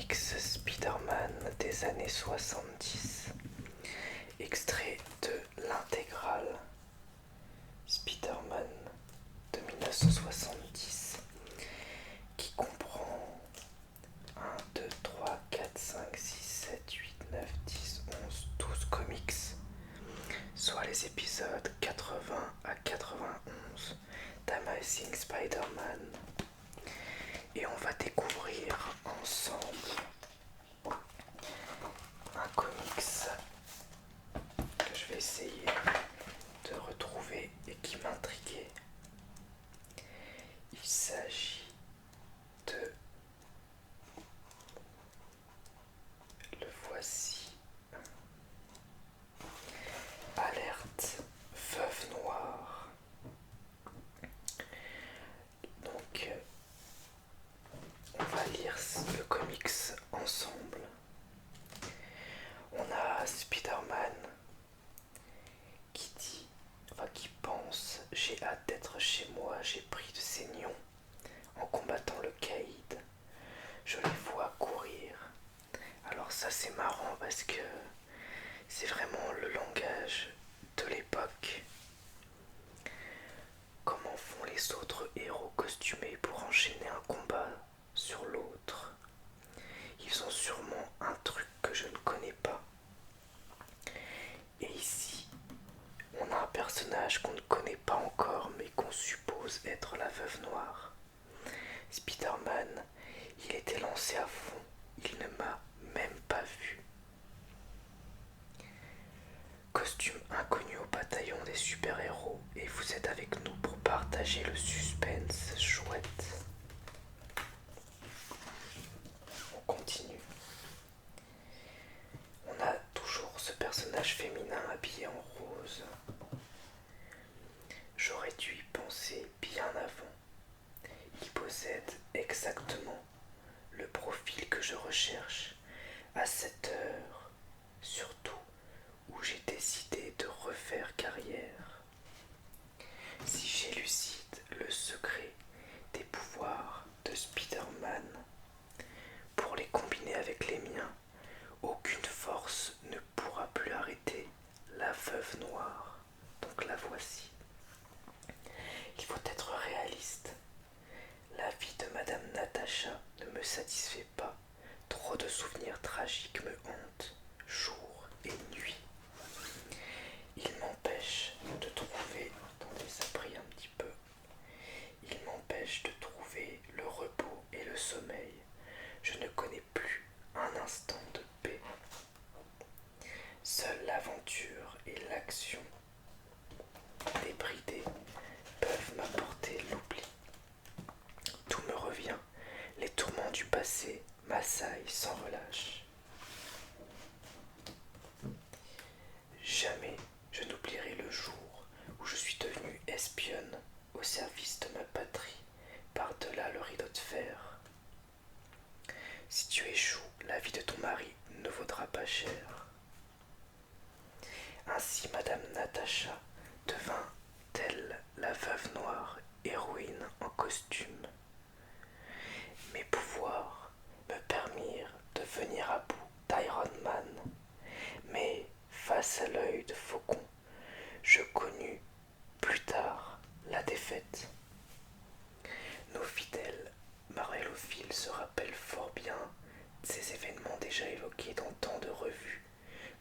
comics Spider-Man des années 70, extrait de l'intégrale Spider-Man de 1970, qui comprend 1, 2, 3, 4, 5, 6, 7, 8, 9, 10, 11, 12 comics, soit les épisodes 80 à 91 d'Amazing Spider-Man. Et on va découvrir ensemble un comics que je vais essayer de retrouver et qui m'intriguait. Il s'agit de... Le voici. Alerte Veuve Noire. Donc, on va lire le comics ensemble. On a Spider-Man qui pense: j'ai hâte d'être chez moi, j'ai pris de ses nions en combattant le caïd. Je les vois courir. Alors ça c'est marrant parce que c'est vraiment le langage de l'époque. Comment font les autres héros costumés pour enchaîner un combat sur l'autre? Ils ont sûrement un truc que je ne connais pas. Et ici, on a un personnage qu'on ne connaît pas encore mais qu'on suppose être la Veuve Noire. Spider-Man, il était lancé à fond, il ne m'a même pas vu. Costume inconnu au bataillon des super-héros et vous êtes avec nous pour partager le suspense. Chouette. On continue. On a toujours ce personnage féminin habillé en rose. J'aurais dû y penser bien avant. Il possède exactement le profil que je recherche à cette heure, surtout où j'ai décidé de refaire carrière. Si j'élucide le secret des pouvoirs de Spider-Man pour les combiner avec les miens, aucune force ne pourra plus arrêter la Veuve Noire. Donc la voici. Il faut être réaliste. La vie de Madame Natasha ne me satisfait pas. Trop de souvenirs tragiques me hantent, jour et nuit. Il m'empêche de trouver... Attendez, ça brille un petit peu. Il m'empêche de trouver le repos et le sommeil. Je ne connais plus un instant de paix. Seule l'aventure et l'action débridée peuvent m'apporter l'oubli. Tout me revient, les tourments du passé m'assaillent sans relâche. Jamais je n'oublierai le jour où je suis devenue espionne au service de ma patrie, par-delà le rideau de fer. Si tu échoues, la vie de ton mari ne vaudra pas cher. Ainsi Madame Natasha devint-elle la Veuve Noire, héroïne en costume. Mes pouvoirs me permirent de venir à bout d'Iron Man, mais face à l'œil de Faucon, je connus plus tard la défaite. Nos fidèles marvelophiles se rappellent fort bien ces événements déjà évoqués dans tant de revues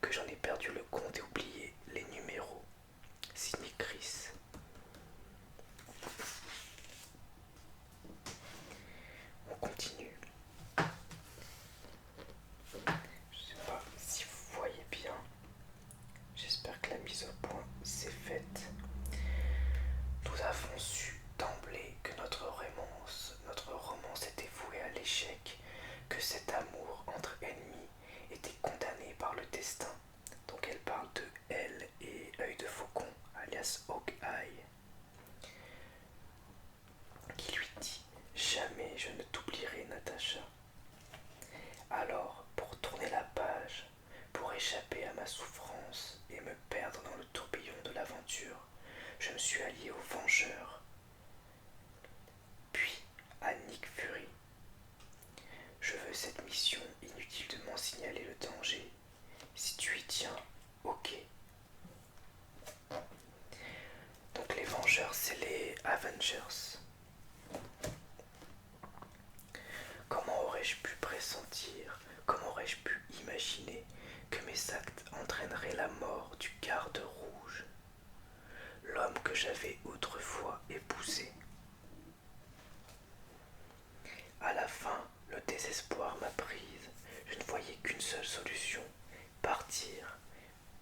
que j'en ai perdu le compte et oublié les numéros. Signé Chris. On continue. Je sais pas si vous voyez bien. J'espère Avengers. Comment aurais-je pu pressentir, comment aurais-je pu imaginer que mes actes entraîneraient la mort du garde rouge, l'homme que j'avais autrefois épousé? À la fin, le désespoir m'a prise. Je ne voyais qu'une seule solution, partir,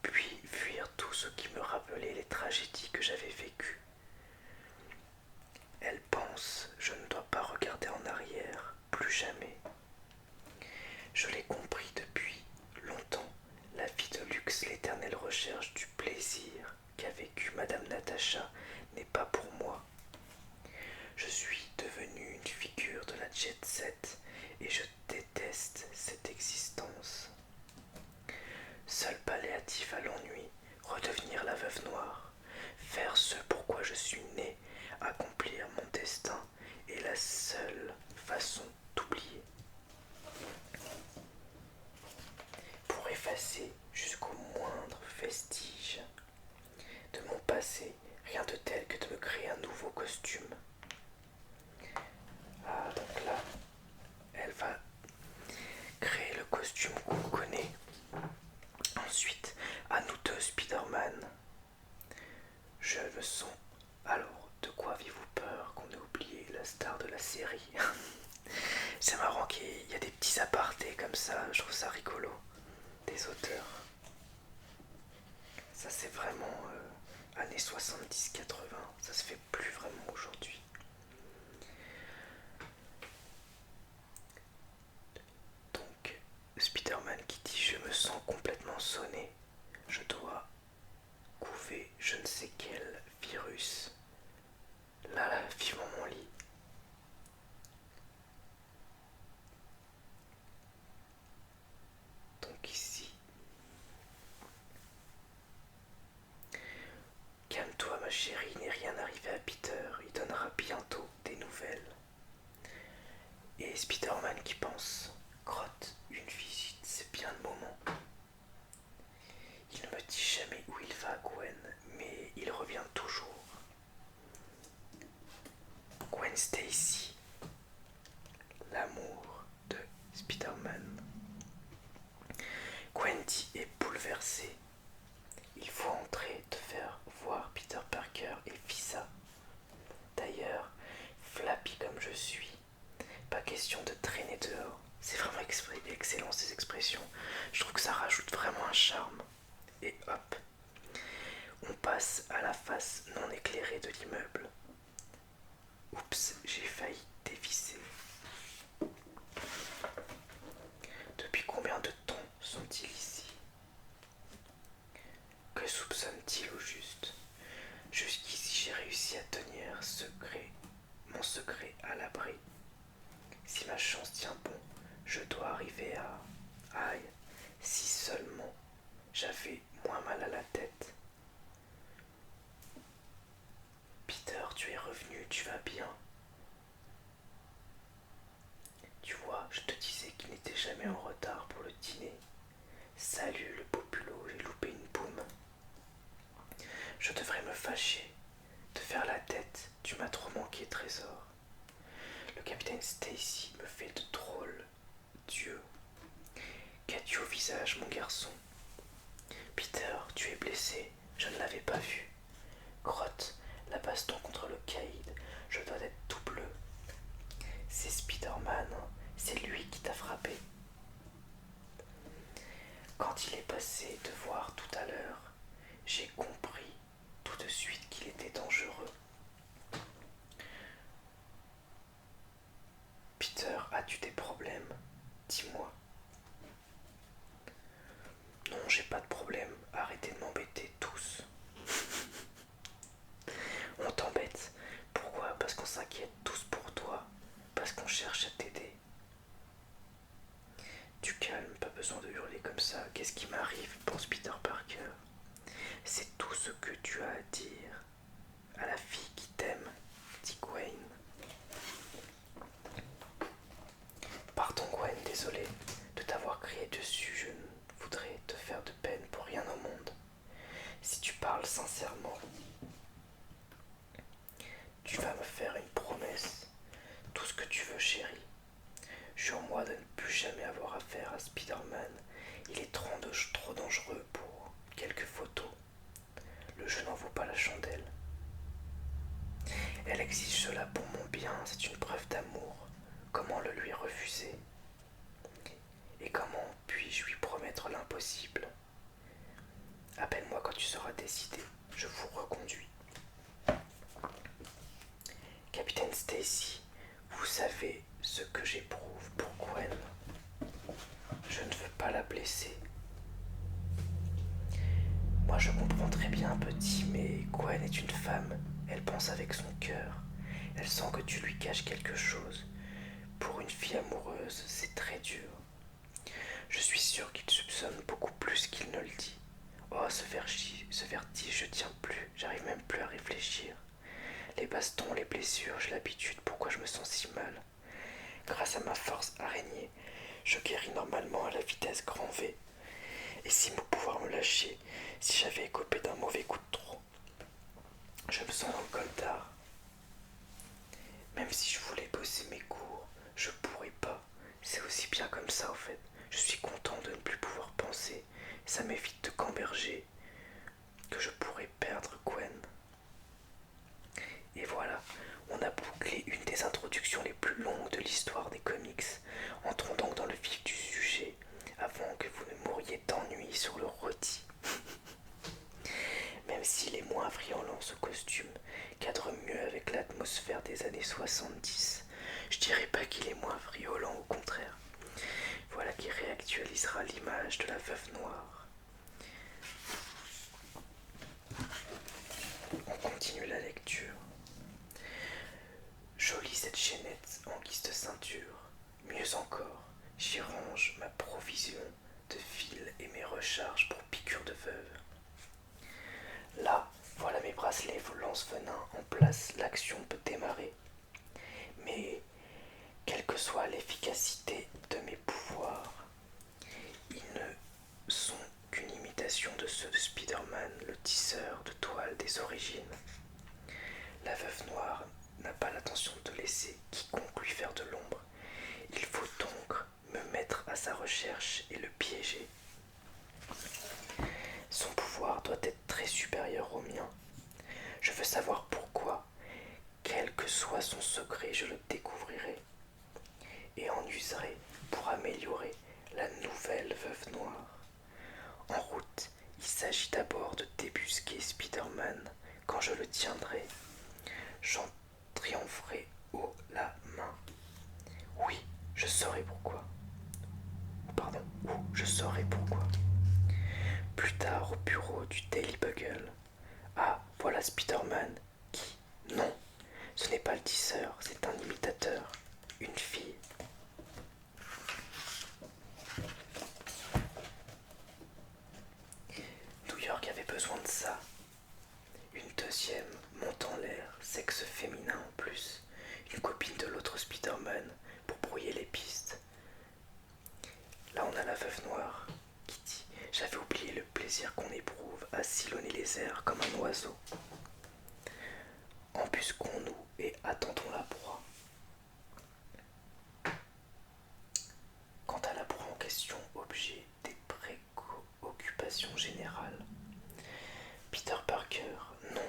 puis fuir tout ce qui me rappelait les tragédies que j'avais vécues. Elle pense, je ne dois pas regarder en arrière, plus jamais. Je l'ai compris depuis longtemps, la vie de luxe, l'éternelle recherche du plaisir qu'a vécu Madame Natacha n'est pas pour moi. Je suis devenue une figure de la jet set et je déteste cette existence. Seul palliatif à l'ennui, redevenir la veuve noire, faire ce pourquoi je suis née, accomplir mon destin est la seule façon d'oublier. Pour effacer jusqu'au moindre vestige de mon passé, rien de tel que de me créer un nouveau costume. Ah, donc là, elle va créer le costume qu'on connaît. Ensuite, à nous deux, Spider-Man. Je me sens. Alors, de quoi avez-vous peur qu'on ait oublié la star de la série? C'est marrant qu'il y a des petits apartés comme ça, je trouve ça rigolo, des auteurs. Ça c'est vraiment années 70-80, ça se fait plus vraiment aujourd'hui. Donc, Spider-Man qui dit je me sens complètement sonné, je dois couver je ne sais quel virus. Là, vivement mon lit. Donc ici. Calme-toi ma chérie, il n'est rien arrivé à Peter, il donnera bientôt des nouvelles. Et Spider-Man qui pense, Grotte, une visite, c'est bien le moment. Il ne me dit jamais où il va, Gwen, mais il revient toujours. Gwen Stacy, l'amour de Spider-Man. Gwen dit est bouleversée. Il faut entrer, te faire voir Peter Parker et Fissa. D'ailleurs, flappy comme je suis, pas question de traîner dehors. C'est vraiment excellent ces expressions. Je trouve que ça rajoute vraiment un charme. Et hop, on passe à la face non éclairée de l'immeuble. Oups, j'ai failli dévisser. Depuis combien de temps sont-ils ici? Que soupçonne-t-il au juste? Jusqu'ici j'ai réussi à tenir mon secret à l'abri. Si ma chance tient bon, je dois arriver à... Aïe, si seulement j'avais moins mal à la tête. Peter, tu es revenu, tu vas bien. Tu vois, je te disais qu'il n'était jamais en retard pour le dîner. Salut le populo, j'ai loupé une boum. Je devrais me fâcher, te faire la tête, tu m'as trop manqué, trésor. Le capitaine Stacy me fait de drôles d'yeux. Qu'as-tu au visage, mon garçon? Peter, tu es blessé, je ne l'avais pas vu. Grotte, la baston contre le caïd, je dois être tout bleu. C'est Spider-Man, c'est lui qui t'a frappé. Quand il est passé te voir tout à l'heure, j'ai compris tout de suite qu'il était dangereux. Peter, as-tu des problèmes? Dis-moi. Non, j'ai pas de problème, arrêtez de m'embêter tous. On t'embête. Pourquoi? Parce qu'on s'inquiète tous pour toi, parce qu'on cherche à t'aider. Tu calmes, pas besoin de hurler comme ça. Qu'est-ce qui m'arrive? Pense Peter Parker. C'est tout ce que tu as à dire à la fille qui t'aime, dit Gwen. Pardon Gwen, désolé de t'avoir crié dessus, je ne voudrais te faire de peine pour rien au monde. Si tu parles sincèrement, tu exige cela pour mon bien, c'est une preuve d'amour. Comment le lui refuser? Et comment puis-je lui promettre l'impossible? Appelle-moi quand tu seras décidé, je vous reconduis. Capitaine Stacy, vous savez ce que j'éprouve pour Gwen. Je ne veux pas la blesser. Moi je comprends très bien, petit, mais Gwen est une femme. Elle pense avec son cœur. Elle sent que tu lui caches quelque chose. Pour une fille amoureuse, c'est très dur. Je suis sûr qu'il soupçonne beaucoup plus qu'il ne le dit. Oh, ce vertige, je tiens plus, j'arrive même plus à réfléchir. Les bastons, les blessures, j'ai l'habitude, pourquoi je me sens si mal? Grâce à ma force araignée, je guéris normalement à la vitesse grand V. Et si mon pouvoir me lâchait, si j'avais écopé d'un mauvais coup de trop? Je me sens dans le coltard. Même si je voulais bosser mes cours, je pourrais pas. C'est aussi bien comme ça en fait. Je suis content de ne plus pouvoir penser. Ça m'évite de gamberger que je pourrais perdre Gwen. Et voilà, on a bouclé une des introductions les plus longues de l'histoire des comics. Entrons donc dans le vif du sujet, avant que vous ne mouriez d'ennui sur le rôti. Même s'il est moins friandant, ce costume cadre mieux avec l'atmosphère des années 70. Je dirais pas qu'il est moins friolant, au contraire. Voilà qui réactualisera l'image de la veuve noire. On continue la lecture. Jolie cette chaînette en guise de ceinture. Mieux encore, j'y range ma provision de fils et mes recharges pour piqûres de veuve. Là, voilà mes bracelets lance-venin en place, l'action peut démarrer. Mais, quelle que soit l'efficacité de mes pouvoirs, ils ne sont qu'une imitation de ceux de Spider-Man, le tisseur de toile des origines. La veuve noire n'a pas l'intention de laisser quiconque lui faire de l'ombre. Il faut donc me mettre à sa recherche et le piéger. Son pouvoir doit être très supérieur au mien. Je veux savoir pourquoi. Quel que soit son secret, je le découvrirai et en userai pour améliorer la nouvelle veuve noire. En route, il s'agit d'abord de débusquer Spider-Man. Quand je le tiendrai, j'en triompherai haut la main. Oui, je saurai pourquoi. Pardon, je saurai pourquoi. Plus tard au bureau du Daily Bugle. Ah, voilà Spider-Man. Qui? Non, ce n'est pas le tisseur, c'est un imitateur. Une fille. New York avait besoin de ça. Une deuxième monte en l'air, sexe féminin en plus. Une copine de l'autre Spider-Man pour brouiller les pistes. Là on a la veuve noire qui dit: j'avais oublié le plaisir qu'on éprouve à sillonner les airs comme un oiseau. Embusquons-nous et attendons la proie. Quant à la proie en question, objet des préoccupations générales. Peter Parker, non,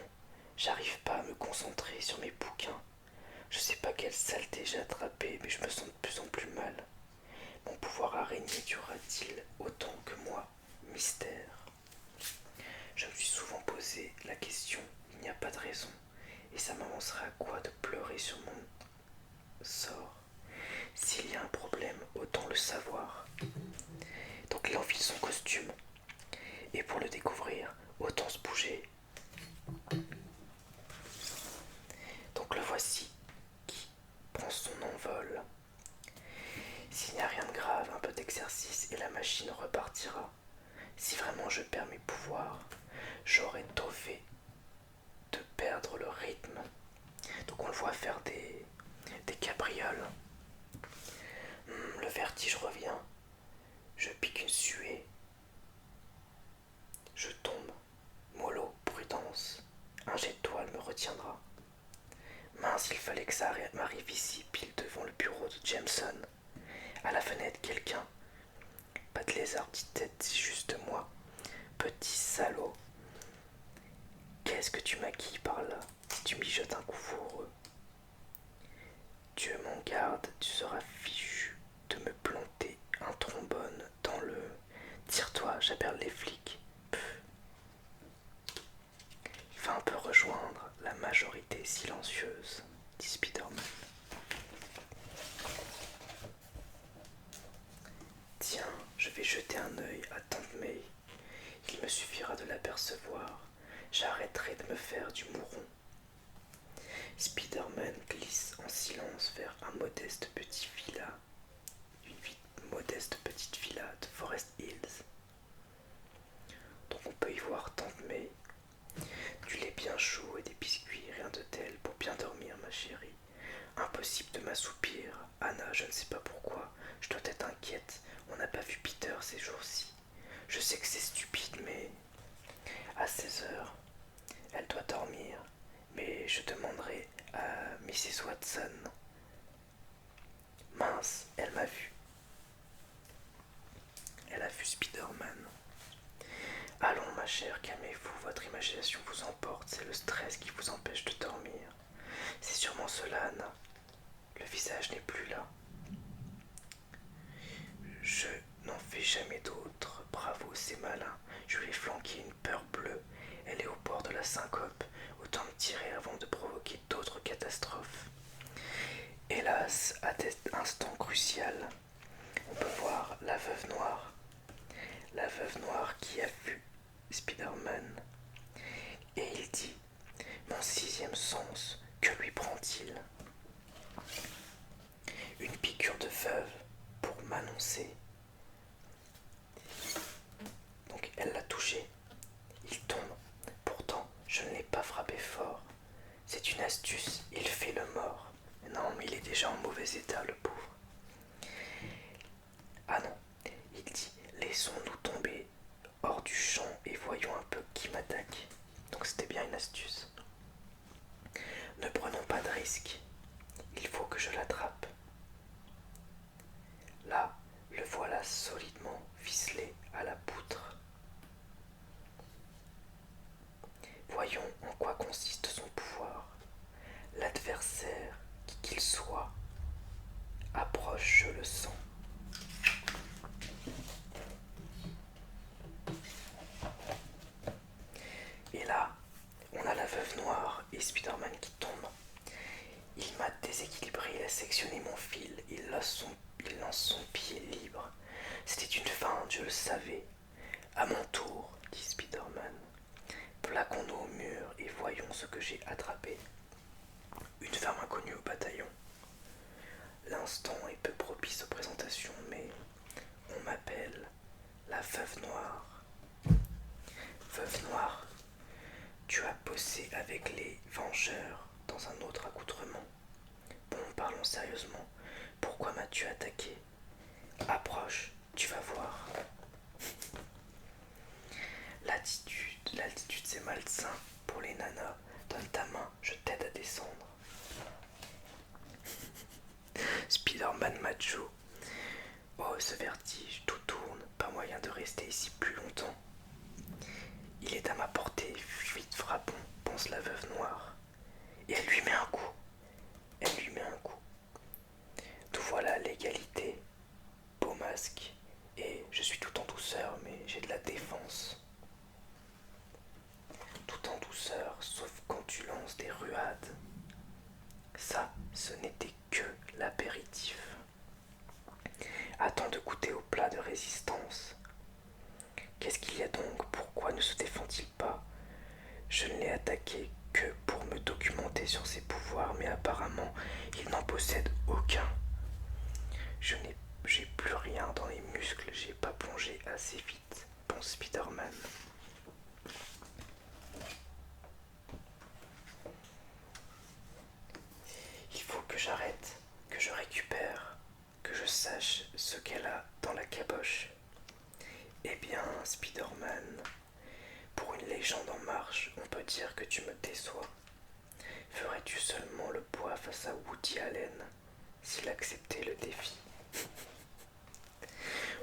j'arrive pas à me concentrer sur mes bouquins. Je sais pas quelle saleté j'ai attrapé, mais je me sens de plus en plus mal. Mon pouvoir araignée durera-t-il autant que moi? Mystère. Je me suis souvent posé la question, il n'y a pas de raison. Et ça m'avancerait à quoi de pleurer sur mon sort? S'il y a un problème, autant le savoir. Donc il enfile son costume. Et pour le découvrir, autant se bouger. Donc le voici qui prend son envol. S'il n'y a rien de grave, un peu d'exercice et la machine repartira. Si vraiment je perds mes pouvoirs, j'aurais tôt fait de perdre le rythme. Donc on le voit faire des cabrioles. Le vertige revient. Je pique une suée. Je tombe. Mollo, prudence. Un jet de toile me retiendra. Mince, il fallait que ça m'arrive ici, pile devant le bureau de Jameson. À la fenêtre, quelqu'un. Pas de lézard, petite tête, c'est juste moi. Petit salaud. Qu'est-ce que tu maquilles par là? Si tu m'y jettes un coup fourreux. Spider-Man glisse en silence vers un modeste petit villa, modeste petite villa de Forest Hills. Donc on peut y voir Tante May, du lait bien chaud et des biscuits, rien de tel pour bien dormir ma chérie. Impossible de m'assoupir. Anna, je ne sais pas pourquoi, je dois être inquiète. On n'a pas vu Peter ces jours-ci. Je sais que c'est stupide, mais à 16 heures, elle doit dormir. Mais je demanderai à Mrs. Watson. Mince, elle m'a vu. Elle a vu Spider-Man. Allons, ma chère, calmez-vous, votre imagination vous emporte, c'est le stress qui vous empêche de dormir. C'est sûrement cela, Anna. Le visage n'est plus là. Je n'en fais jamais d'autre. Bravo, c'est malin. Je lui ai flanqué une peur bleue. Elle est au bord de la syncope. Autant me tirer avant de provoquer d'autres catastrophes. Hélas, à cet instant crucial, on peut voir la veuve noire. La veuve noire qui a vu Spider-Man. Et il dit: mon sixième sens, que lui prend-il? Une piqûre de veuve pour m'annoncer. Donc elle l'a touché. Il tombe. Pourtant, je ne l'ai pas frappé fort. C'est une astuce, il fait le mort. Non, mais il est déjà en mauvais état, le pauvre. Ah non, il dit: laissons-nous tomber hors du champ et voyons un peu qui m'attaque. Donc c'était bien une astuce. Ne prenons pas de risques. Il faut que je l'attrape. Là, le voilà solidement ficelé à la poutre. Voyons en quoi consiste son pouvoir. L'adversaire, qui qu'il soit, approche, je le sens. Et là, on a la veuve noire et Spider-Man qui tombe. Il m'a déséquilibré, il a sectionné mon fil, il lance son pied libre. C'était une feinte, je le savais. À mon tour, dit Spider-Man. Plaquons-nous au mur et voyons ce que j'ai attrapé. Une femme inconnue au bataillon. L'instant est peu propice aux présentations, mais on m'appelle la veuve noire. Veuve noire, tu as bossé avec les Vengeurs dans un autre accoutrement. Bon, parlons sérieusement. Pourquoi m'as-tu attaqué? Approche, tu vas voir. L'altitude c'est malsain pour les nanas. Donne ta main, je t'aide à descendre. Spider-Man macho. Oh, ce vertige, tout tourne, pas moyen de rester ici plus longtemps. Il est à ma portée, vite frappons, pense la veuve noire. Et elle lui met un coup. Elle lui met un coup. Tout voilà l'égalité. Beau masque. Et je suis tout en douceur, mais j'ai de la défense. Tout en douceur, sauf quand tu lances des ruades. Ça, ce n'était que l'apéritif. Attends de goûter au plat de résistance. Qu'est-ce qu'il y a donc? Pourquoi ne se défend-il pas? Je ne l'ai attaqué que pour me documenter sur ses pouvoirs, mais apparemment, il n'en possède aucun. J'ai plus rien dans les muscles, j'ai pas plongé assez vite, pense Spider-Man. Il faut que j'arrête, que je récupère, que je sache ce qu'elle a dans la caboche. Eh bien, Spider-Man, pour une légende en marche, on peut dire que tu me déçois. Ferais-tu seulement le poids face à Woody Allen s'il acceptait le défi?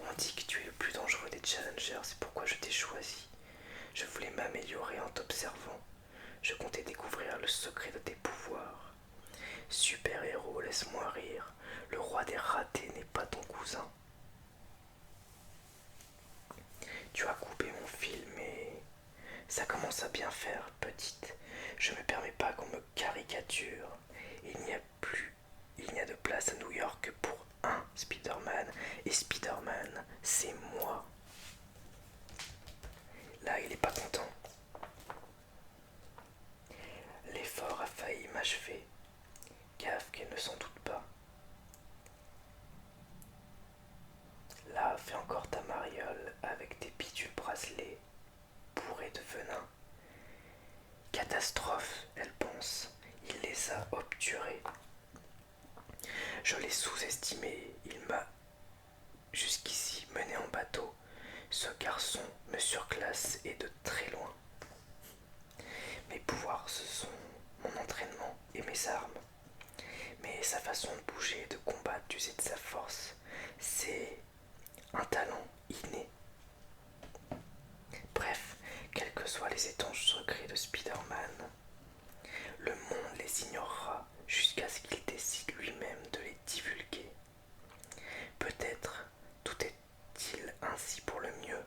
On dit que tu es le plus dangereux des challengers, c'est pourquoi je t'ai choisi. Je voulais m'améliorer en t'observant. Je comptais découvrir le secret de tes pouvoirs. Super-héros, laisse-moi rire. Le roi des ratés n'est pas ton cousin. Tu as coupé mon fil, mais ça commence à bien faire, petite. Je ne me permets pas qu'on me caricature. Il n'y a de place à New York que pour un Spider-Man. Et Spider-Man, c'est moi. Là, il est pas content. L'effort a failli m'achever. m'a obturé. Je l'ai sous-estimé, il m'a jusqu'ici mené en bateau. Ce garçon me surclasse et de très loin. Mes pouvoirs, ce sont mon entraînement et mes armes. Mais sa façon de bouger, de combattre, d'user de sa force, c'est un talent inné. Bref, quels que soient les étanches secrets de Spider-Man, le monde les ignorera jusqu'à ce qu'il décide lui-même de les divulguer. Peut-être tout est-il ainsi pour le mieux.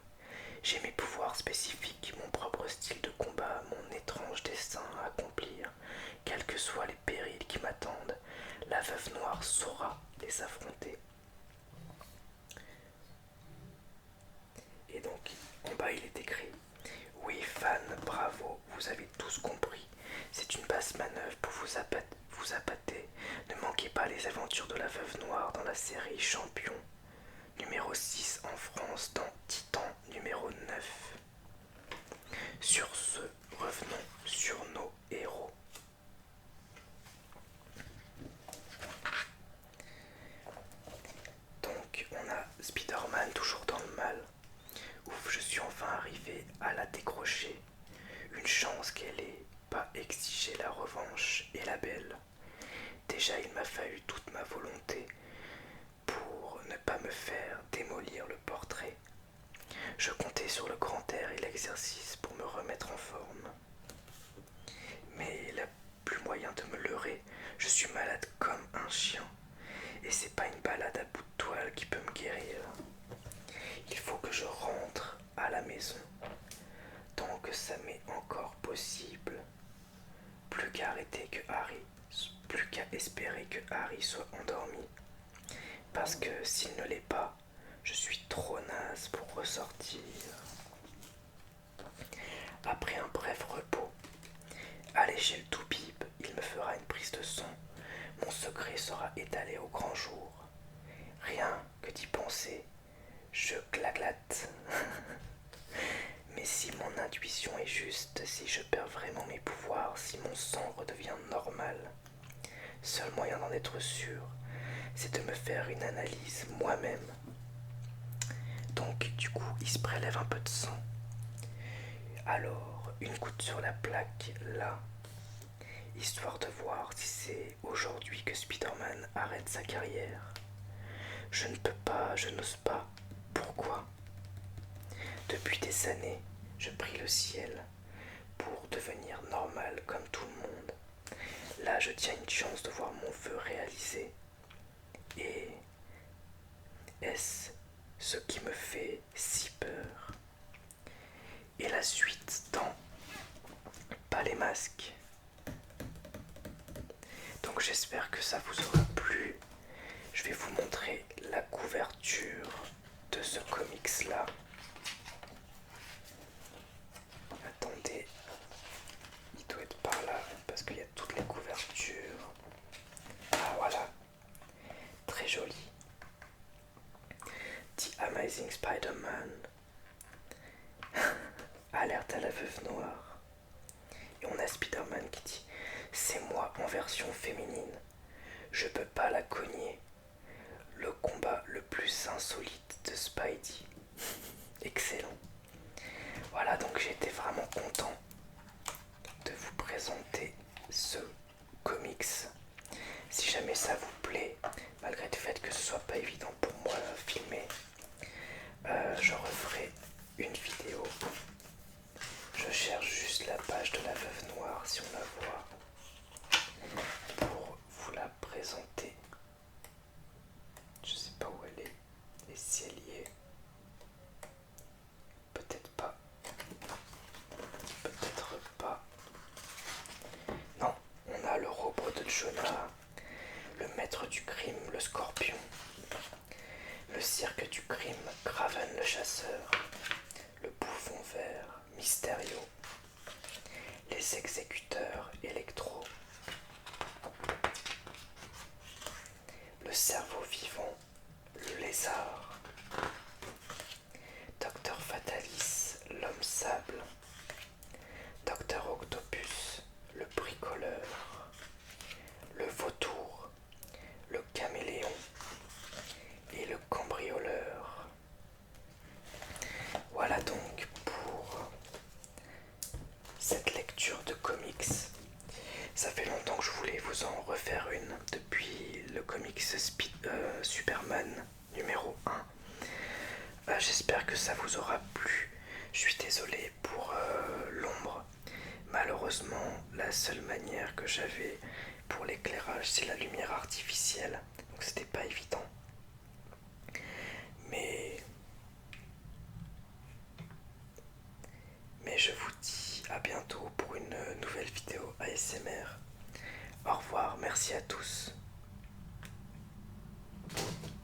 J'ai mes pouvoirs spécifiques, mon propre style de combat, mon étrange destin à accomplir. Quels que soient les périls qui m'attendent, la veuve noire saura les affronter. Et donc, en bas il est écrit: oui, fan, bravo, vous avez tous compris. C'est une basse manœuvre pour vous appâter. Ne manquez pas les aventures de la veuve noire dans la série Champion, numéro 6 en France, dans Titan numéro 9. Sur ce, revenons sur nos héros. Donc, on a Spider-Man toujours dans le mal. Ouf, je suis enfin arrivé à la décrocher. Une chance qu'elle ait pas exigé la revanche et la belle. Déjà, il m'a fallu toute ma volonté pour ne pas me faire démolir le portrait. Je comptais sur le grand air et l'exercice pour me remettre en forme. Mais il n'y a plus moyen de me leurrer, je suis malade comme un chien. Et c'est pas une balade à bout de toile qui peut me guérir. Il faut que je rentre à la maison. Tant que ça m'est encore possible. Plus qu'à arrêter que Harry, plus qu'à espérer que Harry soit endormi. Parce que s'il ne l'est pas, je suis trop naze pour ressortir. Après un bref repos, allez chez le toubib, il me fera une prise de sang. Mon secret sera étalé au grand jour. Rien que d'y penser, je glaglatte. Mais si mon intuition est juste, si je perds vraiment mes pouvoirs, si mon sang redevient normal, seul moyen d'en être sûr, c'est de me faire une analyse moi-même. Donc du coup, il se prélève un peu de sang. Alors, une goutte sur la plaque, là, histoire de voir si c'est aujourd'hui que Spider-Man arrête sa carrière. Je ne peux pas, je n'ose pas. Pourquoi ? Depuis des années, je prie le ciel pour devenir normal comme tout le monde. Là, je tiens une chance de voir mon vœu réalisé. Et est-ce ce qui me fait si peur? Et la suite dans Pas les masques. Donc j'espère que ça vous aura plu. Je vais vous montrer la couverture de ce comics là. Attendez, il doit être par là parce qu'il y a toutes les couvertures. Ah voilà, très joli. The Amazing Spider-Man. Alerte à la veuve noire. Et on a Spider-Man qui dit: c'est moi en version féminine. Je peux pas la cogner. Le combat le plus insolite de Spidey. Excellent. Voilà, donc j'ai été vraiment content de vous présenter ce comics. Si jamais ça vous plaît, malgré le fait que ce soit pas évident pour moi à filmer, je referai une vidéo. Je cherche juste la page de la veuve noire si on la voit pour vous la présenter. Je sais pas où elle est et si elle y est. Peut-être pas. Peut-être pas. Non, on a le robot de Jonah, le maître du crime, le scorpion, le cirque du crime, Kraven le chasseur, le bouffon vert, Mysterio, les exécuteurs, Electro, le cerveau vivant, le lézard, Docteur Fatalis, l'homme sable, Docteur Octopus, le bricoleur, faire une depuis le comics Superman numéro 1. J'espère que ça vous aura plu. Je suis désolé pour l'ombre. Malheureusement, la seule manière que j'avais pour l'éclairage, c'est la lumière artificielle. Donc c'était pas évident. Mais je vous dis à bientôt pour une nouvelle vidéo ASMR. Au revoir, merci à tous.